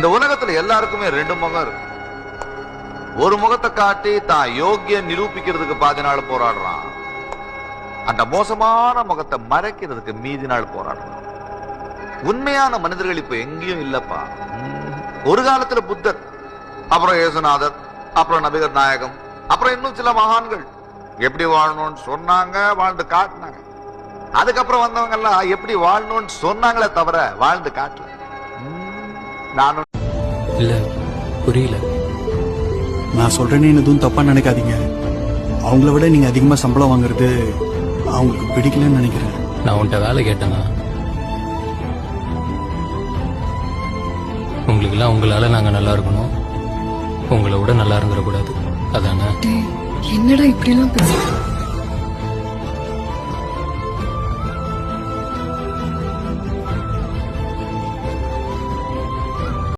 இந்த உலகத்துல எல்லாருக்குமே ரெண்டு முகம் இருக்கு. ஒரு முகத்தை காட்டி தான் யோகிய நிரூபிக்கிறதுக்கு பாதி நாள் போராடுறான். அந்த மோசமான முகத்தை மறைக்கிறதுக்கு மீதி நாள் போராடுறான். உண்மையான மனிதர்கள் இப்ப எங்கேயும் இல்லப்பா. ஒரு காலத்துல புத்தர், அப்புறம் இயேசுநாதர், அப்புறம் நபிகர் நாயகம், அப்புறம் இன்னும் சில மகான்கள் எப்படி வாழணும்னு சொன்னாங்க, வாழ்ந்து காட்டினாங்க. அதுக்கப்புறம் வந்தவங்க எல்லாம் எப்படி வாழணும்னு சொன்னாங்களே தவிர வாழ்ந்து காட்டல. நானும் இல்ல, புரியல. நான் சொல்றேன்னு எதுவும் தப்பா நினைக்காதீங்க. அவங்கள விட நீங்க அதிகமா சம்பளம் வாங்குறது அவங்களுக்கு பிடிக்கலன்னு நினைக்கிறேன். நான் உன்கிட்ட வேலை கேட்டேனா? உங்களுக்கு எல்லாம் உங்களால நாங்க நல்லா இருக்கணும், உங்களை விட நல்லா இருந்துடக்கூடாது, அதானே? என்னடா இப்படி எல்லாம் பேசுற?